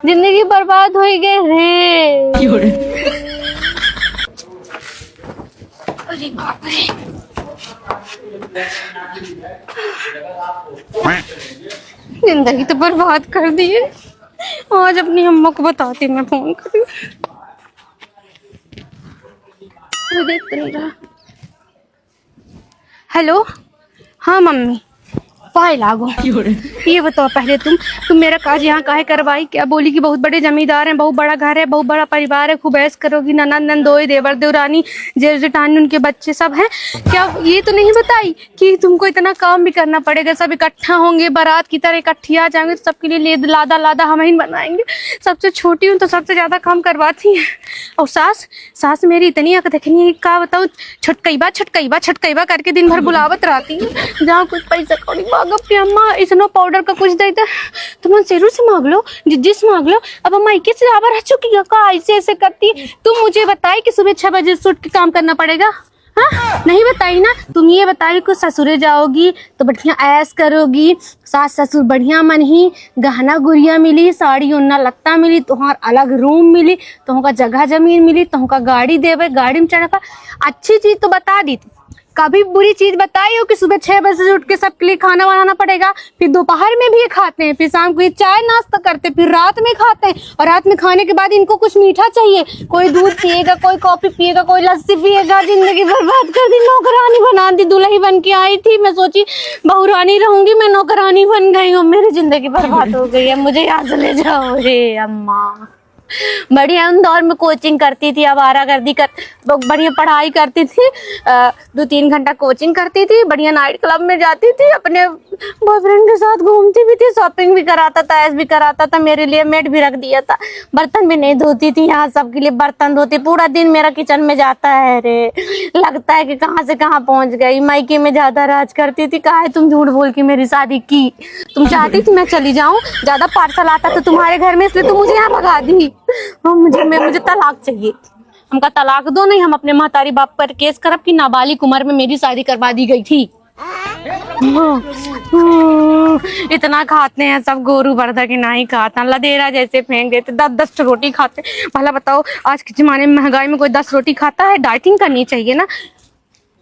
जिंदगी बर्बाद हो गई रे। अरे बाप रे, जिंदगी तो बर्बाद कर दी है। आज अपनी अम्मा को बताती मैं फोन करूँ। देख तो नहीं रहा। हेलो, हाँ मम्मी, पाए लागो। ये बताओ पहले तुम मेरा काज यहाँ काहे करवाई? क्या बोली कि बहुत बड़े जमींदार हैं, बहुत बड़ा घर है, बहुत बड़ा परिवार है, खूब ऐश करोगी, ननद नंदोई देवर देवरानी जेठ जेठानी उनके बच्चे सब हैं। क्या ये तो नहीं बताई कि तुमको इतना काम भी करना पड़ेगा? सब इकट्ठा होंगे, बारात की तरह इकट्ठी आ जाएंगे तो सबके लिए लादा लादा हम ही बनाएंगे। सबसे छोटी हूँ तो सबसे ज्यादा काम करवाती है। और सास मेरी इतनी अक देखनी है, क्या बताऊँ, छटकईबा करके दिन भर बुलावत रहती है। जहाँ कुछ पैसा कौड़ी मांगो अम्मा, इसनो पाउडर का कुछ देता तुम शेरू से मांग लो, जिज्जी से मांग लो। अब अम्मा इक्कीस से आवर रह चुकी है का ऐसे ऐसे करती। तुम मुझे बताई कि सुबह 6 बजे से उठ के काम करना पड़ेगा? हाँ नहीं बताई ना। तुम ये बताई कि ससुरे जाओगी तो बढ़िया ऐश करोगी, सास ससुर बढ़िया मन ही, गहना गुड़िया मिली, साड़ी उन्ना लत्ता मिली, तुम्हार अलग रूम मिली, तुमका जगह जमीन मिली, तुमका गाड़ी देवे, गाड़ी में चढ़ा। अच्छी चीज तो बता दी, कभी बुरी चीज बताई हो कि सुबह 6 बजे से उठ के सबके लिए खाना बनाना पड़ेगा, फिर दोपहर में भी खाते हैं, फिर शाम को ये चाय नाश्ता करते, फिर रात में खाते हैं, और रात में खाने के बाद इनको कुछ मीठा चाहिए। कोई दूध पिएगा, कोई कॉफी पिएगा, कोई लस्सी पिएगा। जिंदगी बर्बाद कर दी, नौकरानी बना दी। दुल्ही बन के आई थी, मैं सोची बहुरानी रहूंगी, मैं नौकरानी बन गई हूँ। मेरी जिंदगी बर्बाद हो गई है, मुझे यहाँ से ले जाओ रे अम्मा। बढ़िया इंदौर में कोचिंग करती थी, आवारागर्दी कर बढ़िया पढ़ाई करती थी, 2-3 घंटा कोचिंग करती थी, बढ़िया नाइट क्लब में जाती थी, अपने बॉयफ्रेंड के साथ घूमती भी थी, शॉपिंग भी कराता था, ऐश भी कराता था, मेरे लिए मेड भी रख दिया था। बर्तन भी नहीं धोती थी, यहाँ सबके लिए बर्तन धोती। पूरा दिन मेरा किचन में जाता है रे, लगता है कि कहाँ से कहाँ पहुँच गई। मायके में ज्यादा राज करती थी। काहे तुम झूठ बोल के मेरी शादी की? तुम चाहती थी मैं चली जाऊँ, ज्यादा पार्सल आता था तुम्हारे घर में, इसलिए तुम मुझे यहाँ भगा दी। मुझे तलाक चाहिए। हमका तलाक दो, नहीं हम अपने महतारी बाप पर केस करब कि नाबालिग उम्र में मेरी शादी करवा दी गई थी। इतना खाते हैं सब, गोरू बर्दा की नहीं खाता, लदेरा जैसे फेंक देते, 10-10 रोटी खाते। भला बताओ आज के जमाने में महंगाई में कोई 10 रोटी खाता है? डाइटिंग करनी चाहिए ना।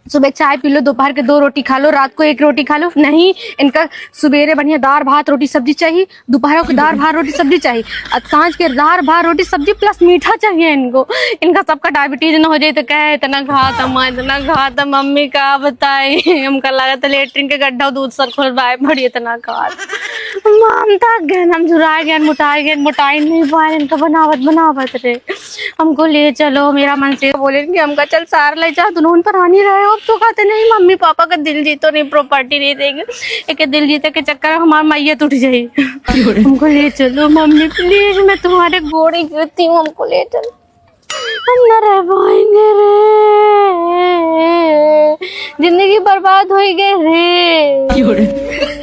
सुबह चाय पी लो, दोपहर के 2 रोटी खा लो, रात को 1 रोटी खा लो। नहीं, इनका सुबेरे बढ़िया दाल भात रोटी सब्जी चाहिए, दोपहर को दाल भात रोटी सब्जी चाहिए, और सांझ के दाल भात रोटी सब्जी प्लस मीठा चाहिए इनको। इनका सबका डायबिटीज न हो जाए तो कहे इतना खाता माँ, इतना खाता। मम्मी का बताई, हमका लगा था लेटरिन के गड्ढा दूध सर खुलवाए बड़ी, इतना खा हम थक गए, हम झुराए गए, मोटाई नहीं पाए। इनका बनावत रे। हमको ले चलो, मेरा मन से बोलेंगे हमका चल सार ले जा, दुनों पर आनी रहे हो। तो कहते नहीं मम्मी पापा का दिल जीतो नहीं, प्रॉपर्टी नहीं देंगे। एक दिल जीते के चक्कर में हमारा मैयत उठ जाए। हमको ले चलो मम्मी प्लीज, मैं तुम्हारे गोड़े गिरती हूँ, हमको ले चलो, हम न रह पाएंगे रे, जिंदगी बर्बाद हो गई रे।